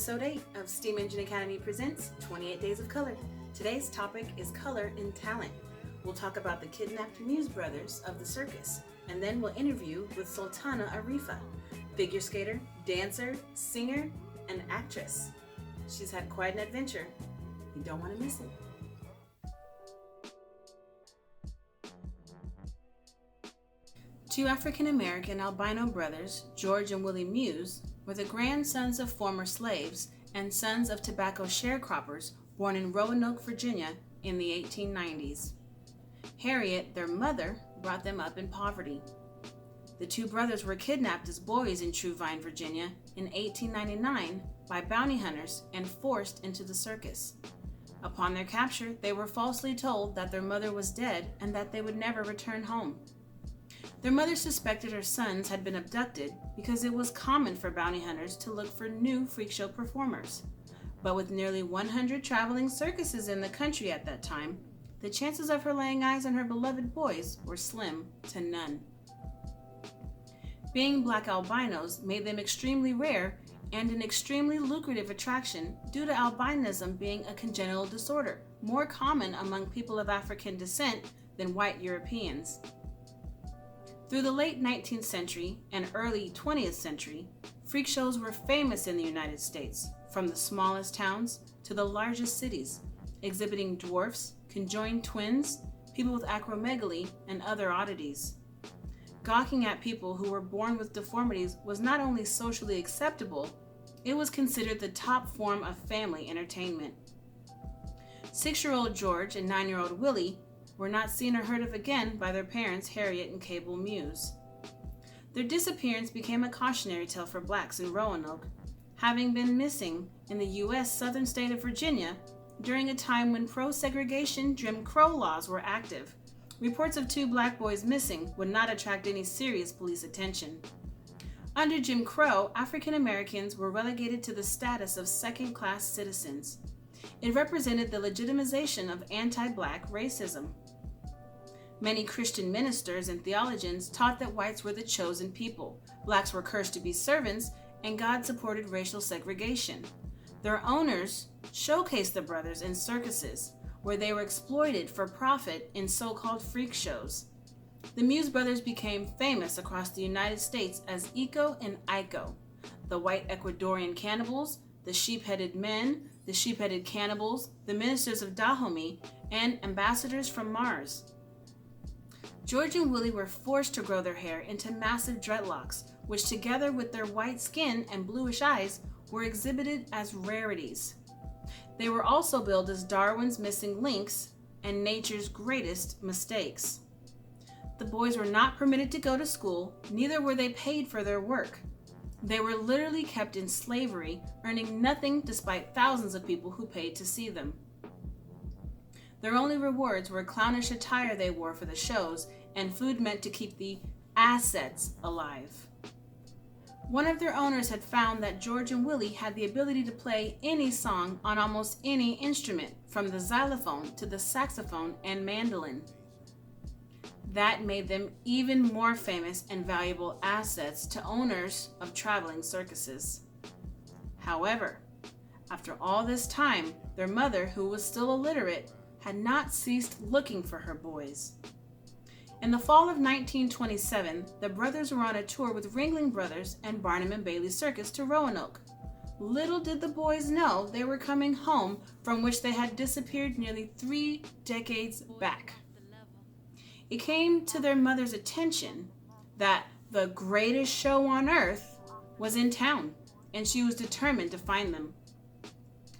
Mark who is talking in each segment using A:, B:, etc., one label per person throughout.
A: Episode 8 of S.T.E.A.M Engine Academy presents 28 Days of Color. Today's topic is color in talent. We'll talk about the kidnapped Muse Brothers of the circus, and then we'll interview with Sultana Areefah, figure skater, dancer, singer, and actress. She's had quite an adventure. You don't want to miss it. Two African-American albino brothers, George and Willie Muse, were the grandsons of former slaves and sons of tobacco sharecroppers born in Roanoke, Virginia in the 1890s. Harriet, their mother, brought them up in poverty. The two brothers were kidnapped as boys in Truvine, Virginia in 1899 by bounty hunters and forced into the circus. Upon their capture, they were falsely told that their mother was dead and that they would never return home. Their mother suspected her sons had been abducted because it was common for bounty hunters to look for new freak show performers. But with nearly 100 traveling circuses in the country at that time, the chances of her laying eyes on her beloved boys were slim to none. Being black albinos made them extremely rare and an extremely lucrative attraction due to albinism being a congenital disorder, more common among people of African descent than white Europeans. Through the late 19th century and early 20th century, freak shows were famous in the United States, from the smallest towns to the largest cities, exhibiting dwarfs, conjoined twins, people with acromegaly, and other oddities. Gawking at people who were born with deformities was not only socially acceptable, it was considered the top form of family entertainment. 6-year-old George and 9-year-old Willie were not seen or heard of again by their parents, Harriet and Cable Muse. Their disappearance became a cautionary tale for blacks in Roanoke, having been missing in the U.S. southern state of Virginia during a time when pro-segregation Jim Crow laws were active. Reports of 2 black boys missing would not attract any serious police attention. Under Jim Crow, African Americans were relegated to the status of second-class citizens. It represented the legitimization of anti-black racism. Many Christian ministers and theologians taught that whites were the chosen people, blacks were cursed to be servants, and God supported racial segregation. Their owners showcased the brothers in circuses, where they were exploited for profit in so-called freak shows. The Muse Brothers became famous across the United States as Eco and Iko, the white Ecuadorian cannibals, the sheep-headed men, the sheep-headed cannibals, the ministers of Dahomey, and ambassadors from Mars. George and Willie were forced to grow their hair into massive dreadlocks, which together with their white skin and bluish eyes were exhibited as rarities. They were also billed as Darwin's missing links and nature's greatest mistakes. The boys were not permitted to go to school, neither were they paid for their work. They were literally kept in slavery, earning nothing despite thousands of people who paid to see them. Their only rewards were clownish attire they wore for the shows and food meant to keep the assets alive. One of their owners had found that George and Willie had the ability to play any song on almost any instrument, from the xylophone to the saxophone and mandolin. That made them even more famous and valuable assets to owners of traveling circuses. However, after all this time, their mother, who was still illiterate, had not ceased looking for her boys. In the fall of 1927, the brothers were on a tour with Ringling Brothers and Barnum and Bailey Circus to Roanoke. Little did the boys know they were coming home from which they had disappeared nearly 3 decades back. It came to their mother's attention that the greatest show on earth was in town, and she was determined to find them.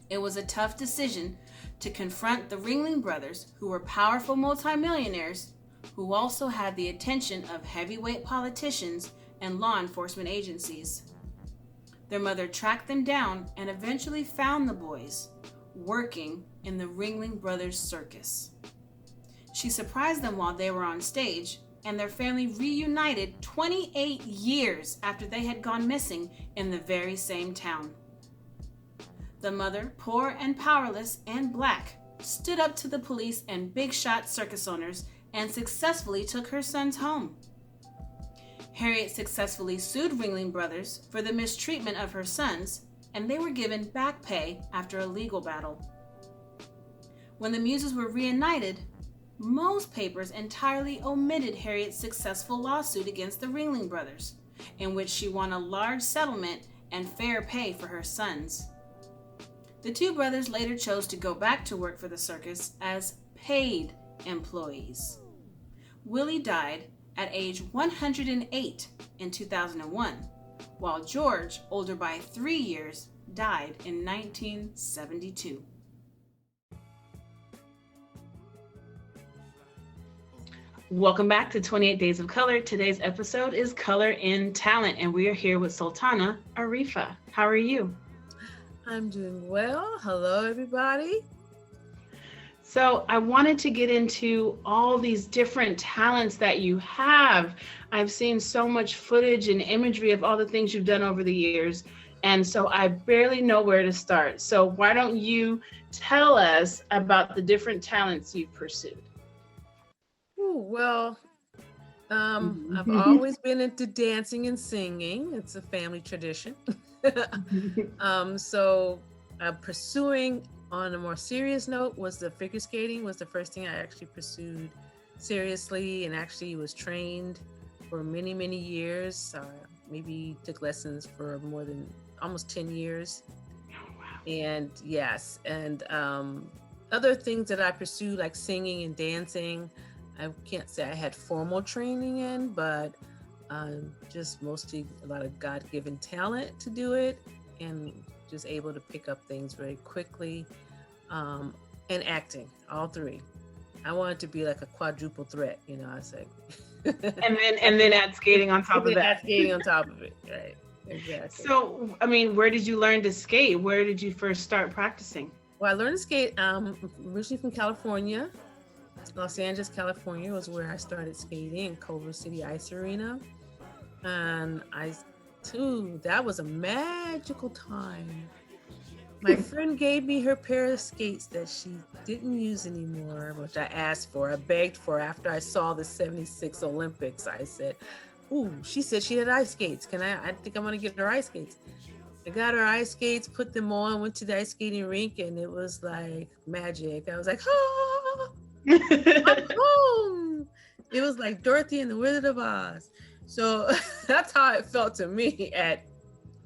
A: It was a tough decision to confront the Ringling Brothers, who were powerful multimillionaires, who also had the attention of heavyweight politicians and law enforcement agencies. Their mother tracked them down and eventually found the boys working in the Ringling Brothers circus. She surprised them while they were on stage, and their family reunited 28 years after they had gone missing in the very same town. The mother, poor and powerless and black, stood up to the police and big-shot circus owners and successfully took her sons home. Harriet successfully sued Ringling Brothers for the mistreatment of her sons and they were given back pay after a legal battle. When the Muses were reunited, most papers entirely omitted Harriet's successful lawsuit against the Ringling Brothers, in which she won a large settlement and fair pay for her sons. The two brothers later chose to go back to work for the circus as paid employees. Willie died at age 108 in 2001, while George, older by 3 years, died in 1972. Welcome back to 28 Days of Color. Today's episode is Color in Talent, and we are here with Sultana Areefah. How are you?
B: I'm doing well. Hello, everybody.
A: So I wanted to get into all these different talents that you have. I've seen so much footage and imagery of all the things you've done over the years, and so I barely know where to start. So why don't you tell us about the different talents you've pursued?
B: Well, I've always been into dancing and singing. It's a family tradition. So pursuing on a more serious note was the figure skating was the first thing I actually pursued seriously, and actually was trained for many, many years. Maybe took lessons for more than almost 10 years.
A: Oh, wow.
B: And yes, and other things that I pursued, like singing and dancing, I can't say I had formal training in, but just mostly a lot of God-given talent to do it, and just able to pick up things very quickly. And acting, all three. I wanted to be like a quadruple threat, I was like.
A: and then add skating on top of that.
B: Add skating on top of it, right? Exactly.
A: So, where did you learn to skate? Where did you first start practicing?
B: Well, I learned to skate originally from California. Los Angeles, California was where I started skating in Culver City Ice Arena. And that was a magical time. My friend gave me her pair of skates that she didn't use anymore, which I asked for. I begged for after I saw the 76 Olympics. I said, ooh, she said she had ice skates. I think I'm gonna get her ice skates. I got her ice skates, put them on, went to the ice skating rink, and it was like magic. I was like, oh, I'm home. It was like Dorothy and the Wizard of Oz. So that's how it felt to me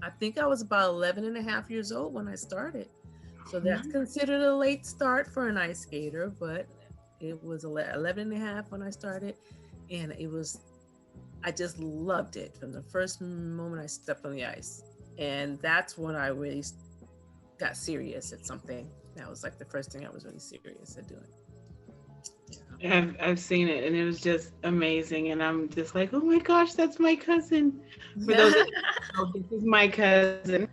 B: I think I was about 11 and a half years old when I started. So that's considered a late start for an ice skater, but it was 11 and a half when I started. And I just loved it from the first moment I stepped on the ice. And that's when I really got serious at something. That was like the first thing I was really serious at doing.
A: I've seen it, and it was just amazing, and I'm just like, oh my gosh, that's my cousin. For those that don't know, this is my cousin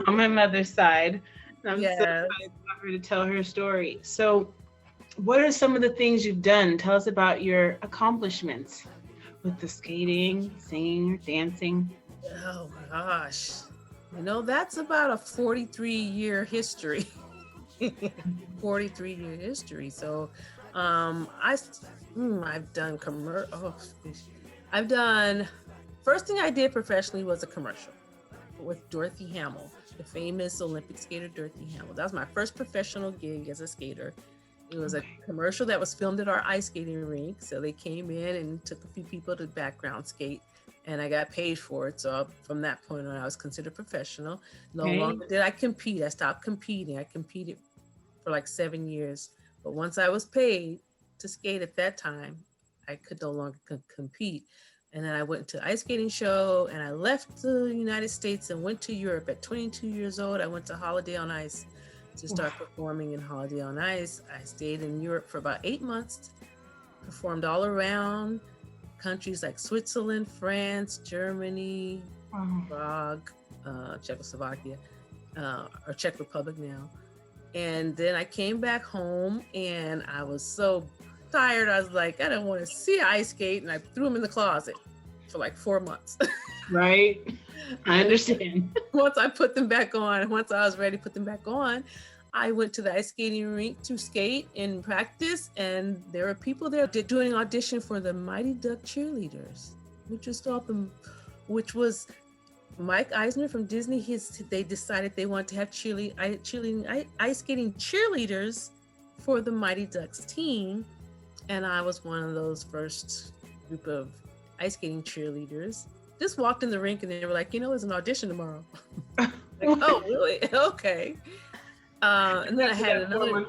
A: on my mother's side, and I'm so excited for her to tell her story. So what are some of the things you've done? Tell us about your accomplishments with the skating, singing, dancing.
B: Oh my gosh, that's about a 43-year history. 43-year history. So I've done first thing I did professionally was a commercial with Dorothy Hamill, the famous Olympic skater Dorothy Hamill. That was my first professional gig as a skater. It was a commercial that was filmed at our ice skating rink. So they came in and took a few people to background skate, and I got paid for it. So from that point on, I was considered professional. No longer did I compete. I stopped competing. I competed for like 7 years. But once I was paid to skate at that time, I could no longer compete. And then I went to ice skating show, and I left the United States and went to Europe at 22 years old. I went to Holiday on Ice to start performing in Holiday on Ice. I stayed in Europe for about 8 months, performed all around countries like Switzerland, France, Germany, Prague, Czechoslovakia, or Czech Republic now. And then I came back home, and I was so tired. I was like, I don't want to see ice skate. And I threw them in the closet for like 4 months.
A: Right. I understand.
B: Once I put them back on, once I was ready to put them back on, I went to the ice skating rink to skate and practice. And there were people there doing an audition for the Mighty Duck cheerleaders, which was Mike Eisner from Disney, they decided they wanted to have ice skating cheerleaders for the Mighty Ducks team. And I was one of those first group of ice skating cheerleaders. Just walked in the rink and they were like, there's an audition tomorrow. Like, oh, really? Okay. And then I had another,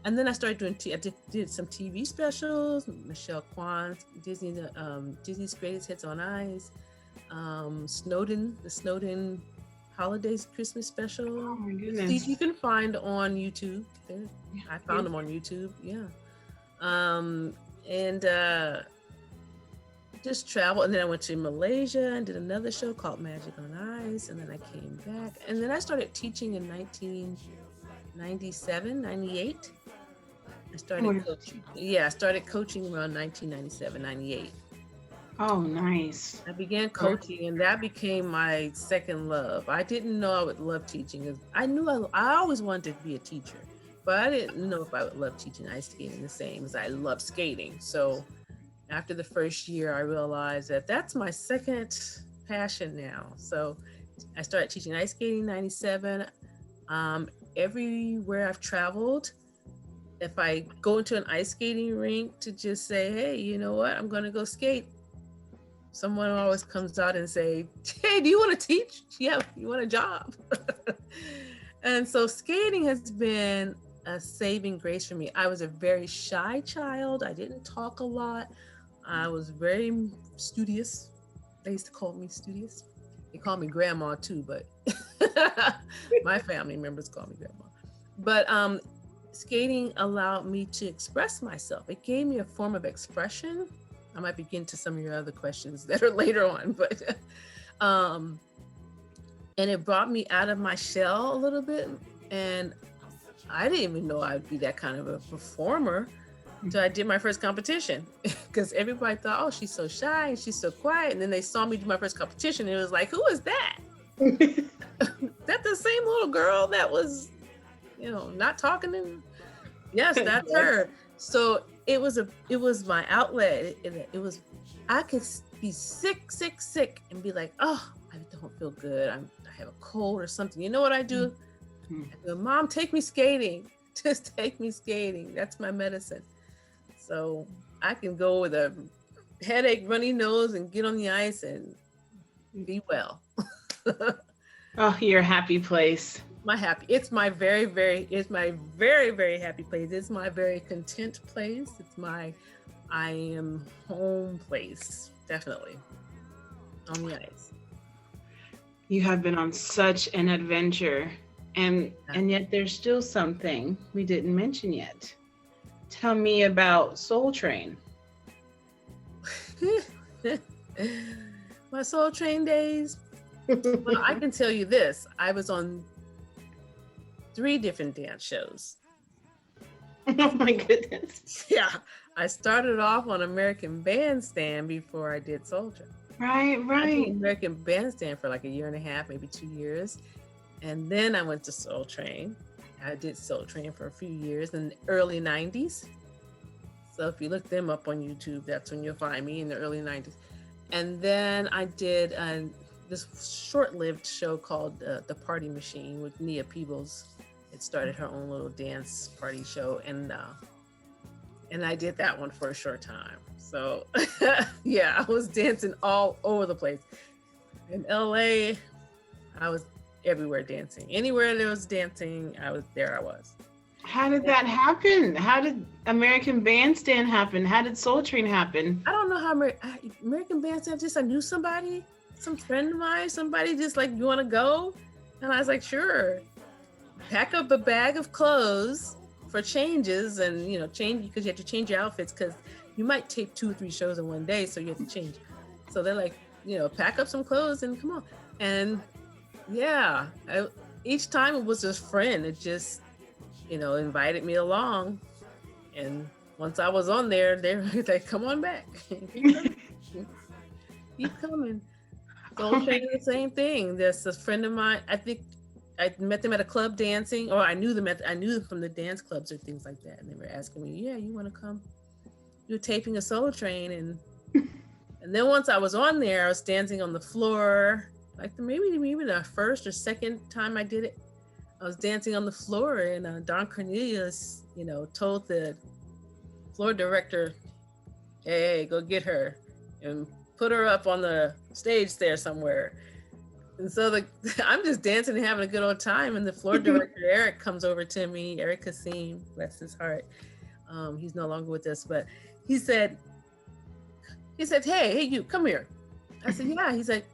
B: and then I started doing, I did some TV specials, Michelle Kwan's Disney's Greatest Hits on Ice, the Snowden Holidays Christmas special.
C: Oh my goodness.
B: These you can find on YouTube. I found them on YouTube. Yeah. And just travel. And then I went to Malaysia and did another show called Magic on Ice. And then I came back. And then I started teaching in 1997, 98. I started coaching. Yeah, I started coaching around 1997, 98.
C: Oh, nice.
B: I began coaching, and that became my second love. I didn't know I would love teaching. I knew I always wanted to be a teacher, but I didn't know if I would love teaching ice skating the same as I love skating. So after the first year, I realized that that's my second passion now. So I started teaching ice skating in 97. Everywhere I've traveled, if I go into an ice skating rink to just say, hey, you know what, I'm going to go skate, someone always comes out and say, hey, do you want to teach? Yeah, you want a job? And so skating has been a saving grace for me. I was a very shy child. I didn't talk a lot. I was very studious. They used to call me studious. They call me grandma too, but my family members call me grandma. But skating allowed me to express myself. It gave me a form of expression. I might begin to some of your other questions that are later on, but and it brought me out of my shell a little bit. And I didn't even know I'd be that kind of a performer until I did my first competition, because everybody thought, oh, she's so shy and she's so quiet. And then they saw me do my first competition and it was like, who is that? That the same little girl that was, not talking? And yes, that's her. So it was my outlet. It was, I could be sick and be like, oh, I don't feel good. I have a cold or something. You know what I do? I go, Mom, take me skating. Just take me skating. That's my medicine. So I can go with a headache, runny nose, and get on the ice and be well.
C: Oh, your happy place.
B: It's my very, very happy place. It's my very content place. I am home place, definitely, on the ice.
C: You have been on such an adventure, and yet there's still something we didn't mention yet. Tell me about Soul Train.
B: My Soul Train days. Well, I can tell you this. I was on 3 different dance shows.
C: Oh my goodness.
B: Yeah. I started off on American Bandstand before I did Soul Train.
C: Right.
B: I did American Bandstand for like a year and a half, maybe 2 years. And then I went to Soul Train. I did Soul Train for a few years in the early 90s. So if you look them up on YouTube, that's when you'll find me, in the early 90s. And then I did this short-lived show called The Party Machine with Nia Peebles. It started her own little dance party show. And I did that one for a short time. So yeah, I was dancing all over the place. In LA, I was everywhere dancing. Anywhere there was dancing, I was.
C: How did that happen? How did American Bandstand happen? How did Soul Train happen?
B: I don't know how American Bandstand, I knew somebody, some friend of mine, somebody just like, you want to go? And I was like, sure. Pack up a bag of clothes for changes and, change, because you have to change your outfits because you might take 2 or 3 shows in one day. So you have to change. So they're like, pack up some clothes and come on. And yeah, each time it was this friend. It just, invited me along. And once I was on there, they were like, come on back. Keep coming. Soul Train, the same thing. There's a friend of mine, I think I met them at a club dancing, or I knew them from the dance clubs or things like that. And they were asking me, yeah, you want to come? You're taping a Soul Train. And then once I was on there, I was dancing on the floor like maybe the first or second time I did it, I was dancing on the floor, and Don Cornelius, told the floor director, hey, go get her and put her up on the stage there somewhere. And so I'm just dancing and having a good old time. And the floor director, Eric, comes over to me, Eric Kassim, bless his heart. He's no longer with us, but he said, hey, you, come here. I said, yeah. He's like,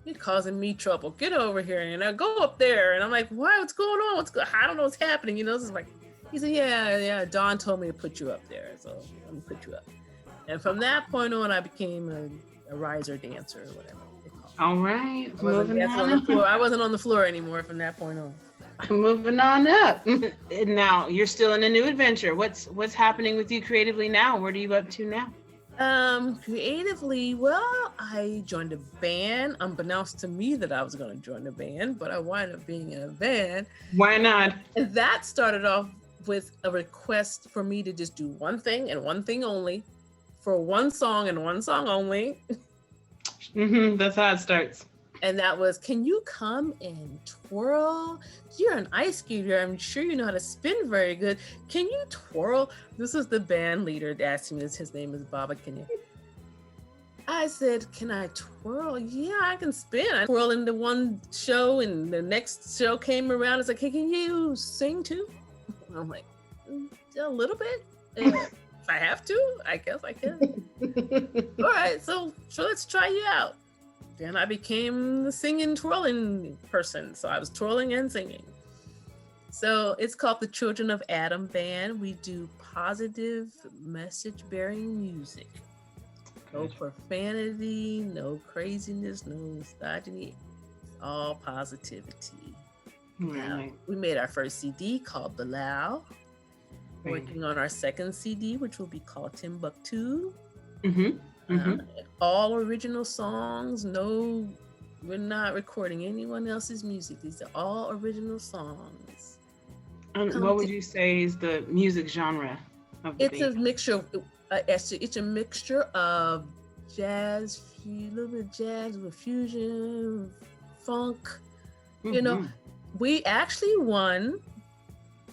B: you're causing me trouble. Get over here and I go up there. And I'm like, what? What's going on? I don't know what's happening. This is like, he said, yeah. Don told me to put you up there, so I'm gonna put you up. And from that point on, I became a riser dancer or whatever they call it.
C: All right,
B: I wasn't on the floor anymore from that point on.
C: Moving on up. Now you're still in a new adventure. What's happening with you creatively now? What are you up to now?
B: Creatively, well, I joined a band, unbeknownst to me that I was going to join a band, but I wound up being in a band.
C: Why not?
B: And that started off with a request for me to just do one thing and one thing only for one song and one song only.
C: That's how it starts.
B: And that was, can you come and twirl? You're an ice skater. I'm sure you know how to spin very good. Can you twirl? This is the band leader that asked me this. His name is Baugh. I said, can I twirl? Yeah, I can spin. I twirled into one show and the next show came around. It's like, hey, can you sing too? I'm like, a little bit. If I have to, I guess I can. All right, so let's try you out. Then I became the singing, twirling person. So I was twirling and singing. So it's called the Children of Adam Band. We do positive message-bearing music. No profanity, no craziness, no misogyny. It's all positivity.
C: Right.
B: We made our first CD called Baugh. Working on our second CD, which will be called Timbuktu. All original songs. No, we're not recording anyone else's music. These are all original songs.
C: What would you say is the music genre of the band?
B: A mixture. It's a mixture of jazz, a little bit of jazz with fusion, funk. We actually won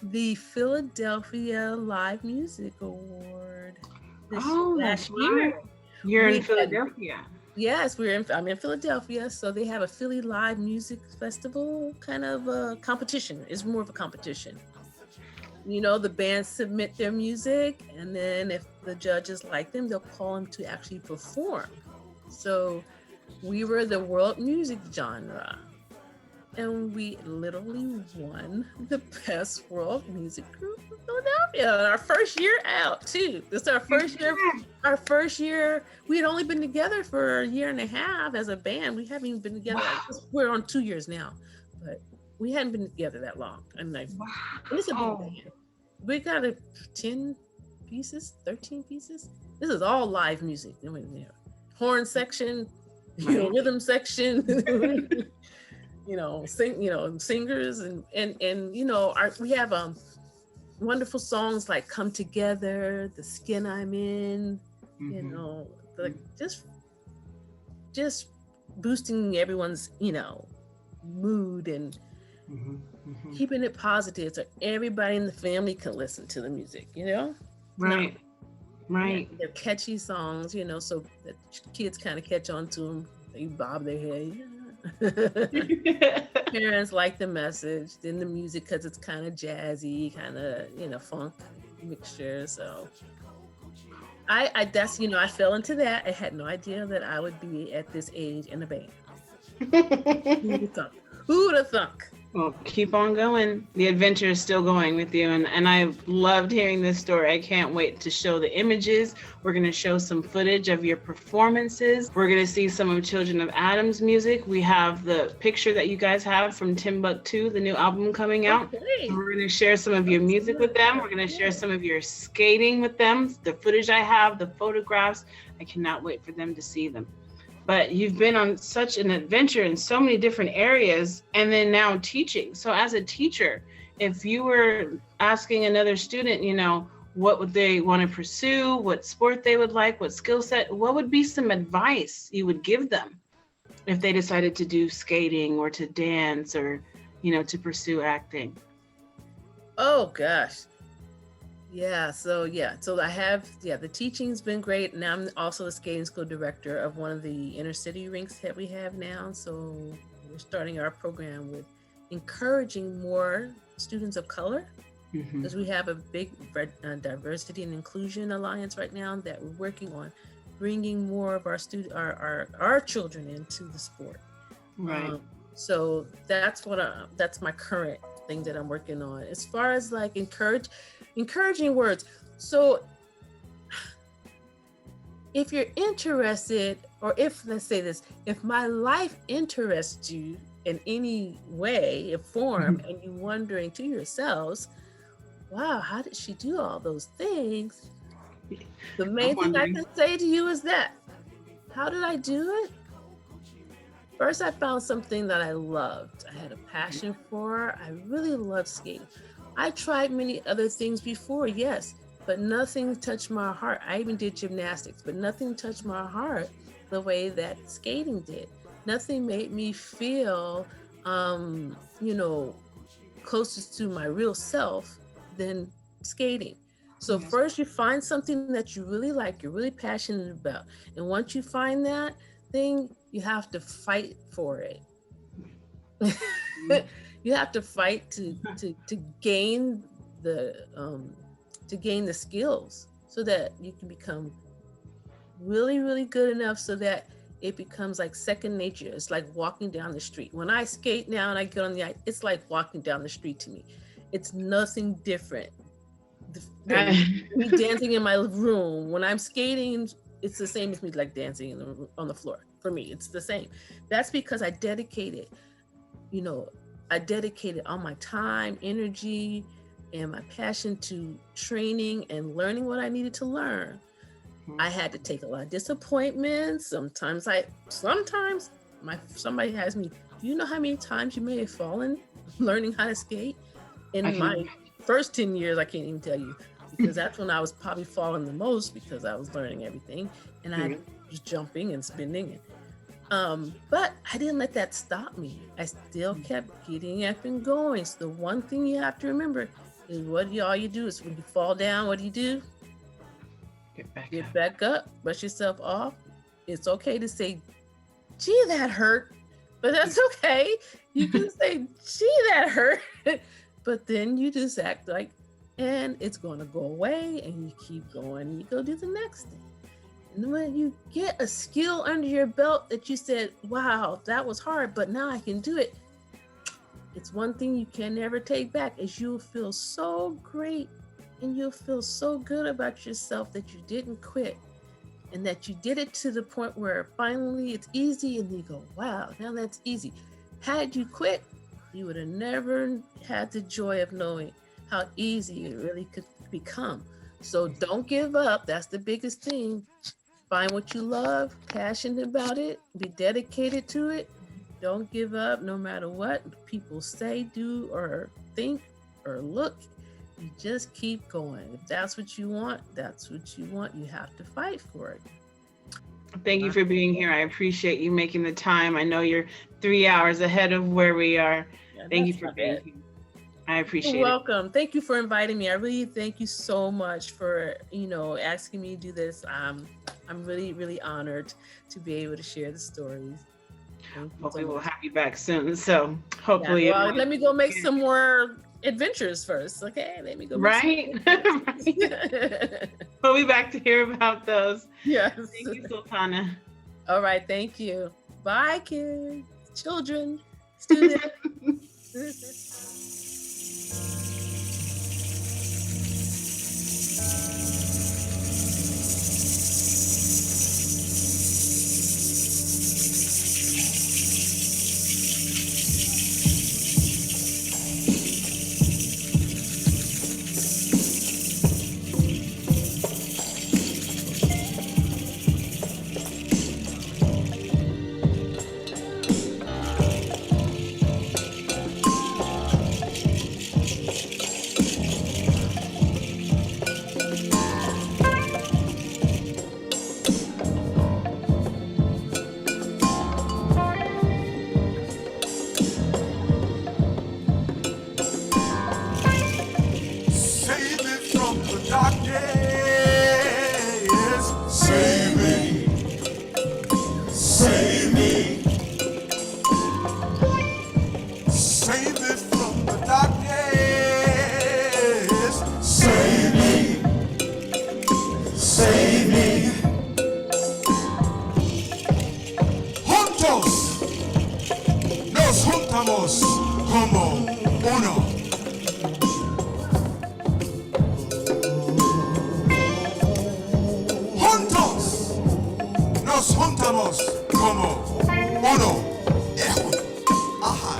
B: the Philadelphia Live Music Award last year.
C: You're in Philadelphia.
B: Yes, I'm in Philadelphia. So they have a Philly Live Music Festival kind of a competition. It's more of a competition. The bands submit their music, and then if the judges like them, they'll call them to actually perform. So we were the world music genre. And we literally won the best world music group in Philadelphia. Our first year out too. This is our first year. Our first year. We had only been together for a year and a half as a band. We haven't even been together.
C: Wow.
B: We're on 2 years now, but we hadn't been together that long. And it's a big band. We got 10 pieces, 13 pieces. This is all live music. Horn section, rhythm section. Singers and we have wonderful songs like Come Together, The Skin I'm In, just boosting everyone's, mood and keeping it positive so everybody in the family can listen to the music,
C: Right.
B: Right. They're catchy songs, so the kids kind of catch on to them. They bob their head. Parents like the message, then the music because it's kind of jazzy, kind of funk mixture. So I fell into that. I had no idea that I would be at this age in a band. Who'd have thunk?
C: Well, keep on going. The adventure is still going with you. And I've loved hearing this story. I can't wait to show the images. We're going to show some footage of your performances. We're going to see some of Children of Adam's music. We have the picture that you guys have from Timbuktu, the new album coming out. Okay. We're going to share some of your music with them. We're going to share some of your skating with them. The footage I have, the photographs. I cannot wait for them to see them. But you've been on such an adventure in so many different areas, and then now teaching. So as a teacher, if you were asking another student, what would they want to pursue, what sport they would like, what skill set, what would be some advice you would give them? if they decided to do skating or to dance or, to pursue acting?
B: Oh gosh. So I have, the teaching's been great. Now I'm also the skating school director of one of the inner city rinks that we have now. So we're starting our program with encouraging more students of color, because we have a big diversity and inclusion alliance right now that we're working on bringing more of our children into the sport.
C: Right.
B: So that's my current thing that I'm working on. As far as like encouraging words. So if you're interested, or if, let's say this, if my life interests you in any way, a form, and you're wondering to yourselves, wow, how did she do all those things? The main thing I can say to you is that, how did I do it? First, I found something that I loved. I had a passion for. I really loved skating. I tried many other things before, yes, but nothing touched my heart. I even did gymnastics, but nothing touched my heart the way that skating did. Nothing made me feel, closest to my real self than skating. So first you find something that you really like, you're really passionate about. And once you find that thing, you have to fight for it. You have to fight to gain the skills so that you can become really, really good enough so that it becomes like second nature. It's like walking down the street. When I skate now and I get on the ice, it's like walking down the street to me. It's nothing different than me dancing in my room. When I'm skating, it's the same as me like dancing on the floor. For me, it's the same. That's because I dedicated all my time, energy, and my passion to training and learning what I needed to learn. I had to take a lot of disappointments. Sometimes somebody has me, do you know how many times you may have fallen learning how to skate? In my first 10 years, I can't even tell you, because that's when I was probably falling the most, because I was learning everything and I was jumping and spinning. But I didn't let that stop me. I still kept getting up and going. So the one thing you have to remember is all you do is when you fall down, what do? Get back up, brush yourself off. It's okay to say, gee, that hurt, but that's okay. You can say, gee, that hurt, but then you just act like, and it's going to go away, and you keep going, you go do the next thing. And when you get a skill under your belt that you said, wow, that was hard, but now I can do it. It's one thing you can never take back, is you'll feel so great and you'll feel so good about yourself that you didn't quit and that you did it to the point where finally it's easy and you go, wow, now that's easy. Had you quit, you would have never had the joy of knowing how easy it really could become. So don't give up. That's the biggest thing. Find what you love, passionate about it, be dedicated to it. Don't give up no matter what people say, do, or think, or look. You just keep going. If that's what you want, that's what you want. You have to fight for it.
C: Thank you for being here. I appreciate you making the time. I know you're 3 hours ahead of where we are. Thank you for being here. I appreciate it.
B: You're welcome. Thank you for inviting me. I really thank you so much for, asking me to do this. I'm really, really honored to be able to share the stories.
C: Hopefully we'll have you back soon. So hopefully.
B: Yeah, well, let me go make some more adventures first. Okay, let me go.
C: Right. We'll be back to hear about those.
B: Yes.
C: Thank you, Sultana.
B: All right. Thank you. Bye, kids, children, students.
D: Vamos, como, uno, ajá.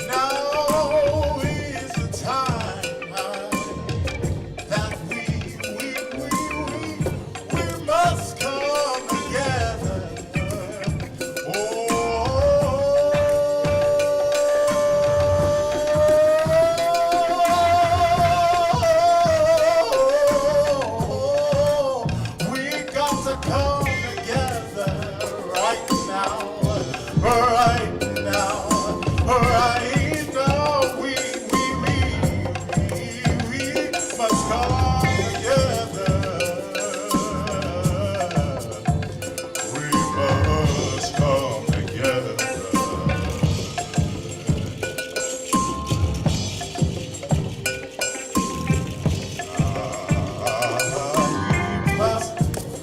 D: Now is the time that we must come together. Oh, we got to come together right now, right now, right now. We must come together. We must come together.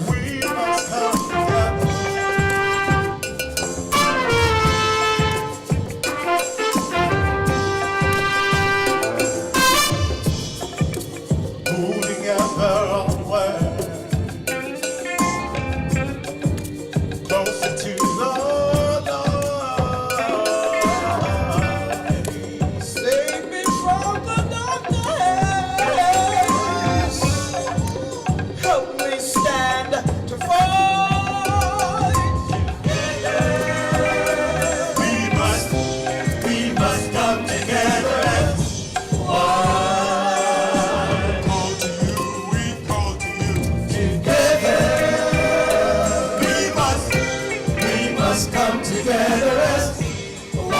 D: We must come together. Move together onward, closer to the light. Save me from the darkness. Help me stand to fight. We must come together as one. Call to you, we call to you. Together. We must come together as one.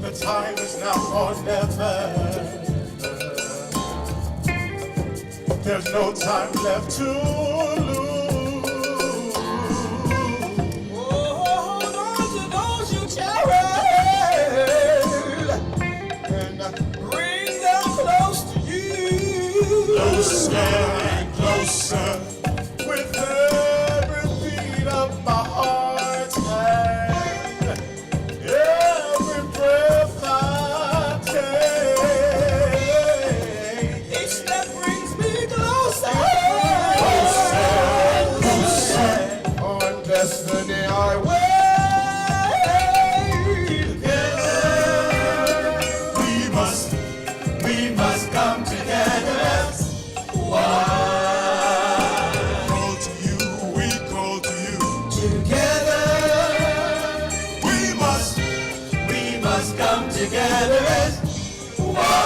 D: The time is now or never. There's no time left to lose. Hold on to those you cherish and bring them close to you. Closer and closer with every beat of my heart's hand. Every breath I take, each step brings me closer, closer. On destiny I wait. Together, we must come together as one. Call to you, we call to you. Together, we must come together as one.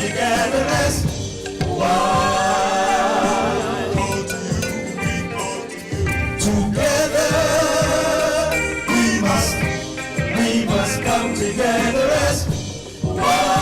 D: together as one. Call to you, we call to you. Together we must come together as one.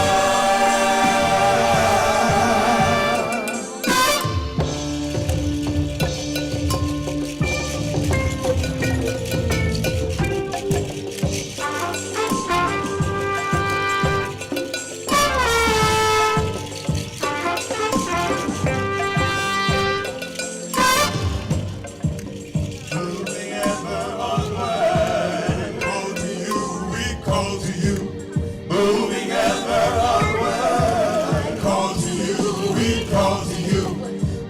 D: Moving ever onward. Call to you, we call to you. Moving ever onward. Call to you, we call to you.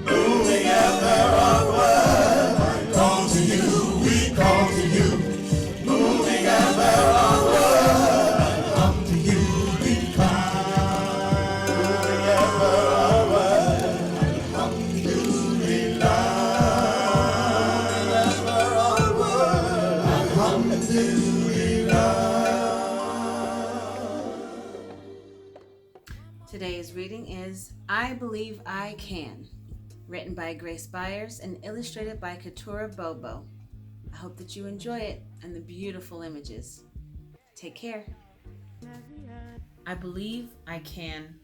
D: Moving ever onward. Call to you, we call to you. Moving ever onward. Come to you, we come. Moving ever onward. Come to you, we love.
A: Today's reading is I Believe I Can, written by Grace Byers and illustrated by Katura Bobo. I hope that you enjoy it and the beautiful images. Take care. I believe I can.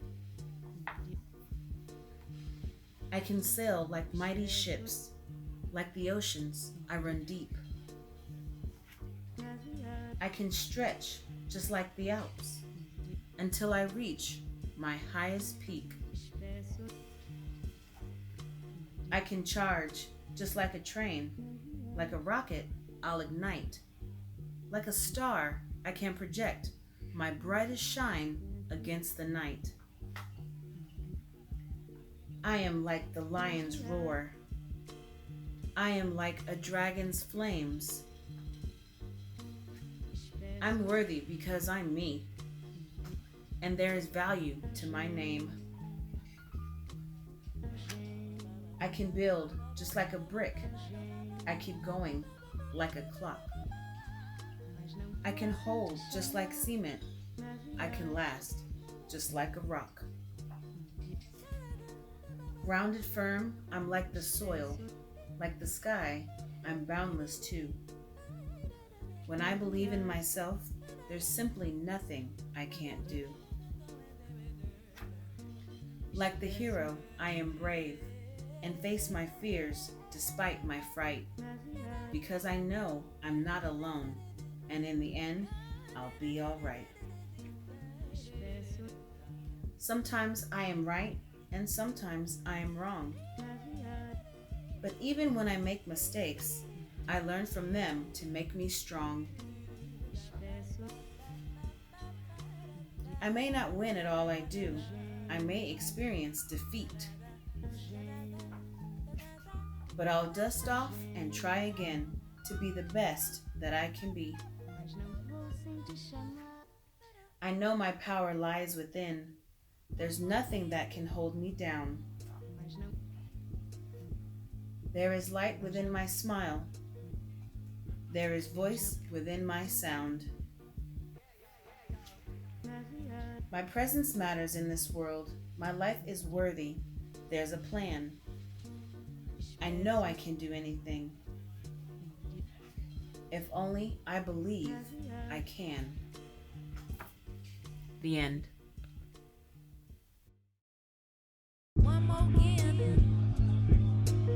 A: I can sail like mighty ships. Like the oceans, I run deep. I can stretch just like the Alps until I reach my highest peak. I can charge just like a train. Like a rocket, I'll ignite. Like a star, I can project my brightest shine against the night. I am like the lion's roar. I am like a dragon's flames. I'm worthy because I'm me, and there is value to my name. I can build just like a brick. I keep going like a clock. I can hold just like cement. I can last just like a rock. Grounded firm, I'm like the soil. Like the sky, I'm boundless too. When I believe in myself, there's simply nothing I can't do. Like the hero, I am brave and face my fears despite my fright, because I know I'm not alone, and in the end, I'll be all right. Sometimes I am right, and sometimes I am wrong. But even when I make mistakes, I learn from them to make me strong. I may not win at all I do. I may experience defeat. But I'll dust off and try again to be the best that I can be. I know my power lies within. There's nothing that can hold me down. There is light within my smile. There is voice within my sound. My presence matters in this world. My life is worthy. There's a plan. I know I can do anything. If only I believe I can. The end.
E: One more again.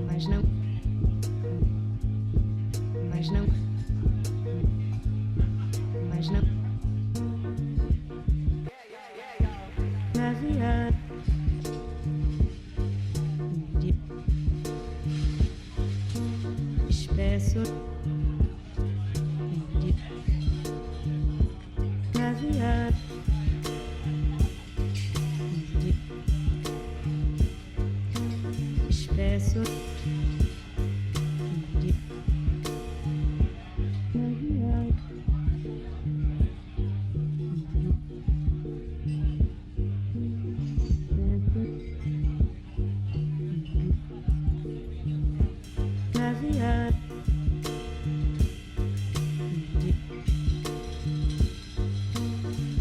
E: Mas não. Mas não. Mas não. Baseado. Espesso. Baseado. Espesso.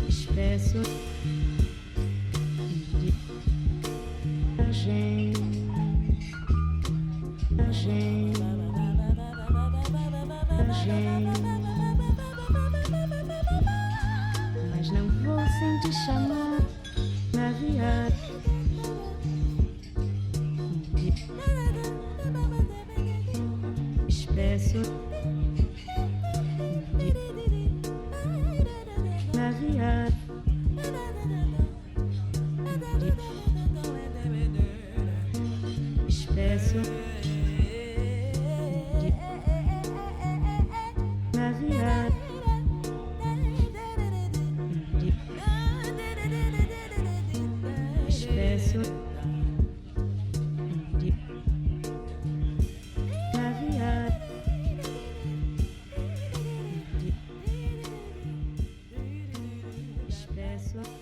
E: Espesso. te chamar na viagem. Espesso na viagem. Espesso na viagem. Espesso na viagem. Espesso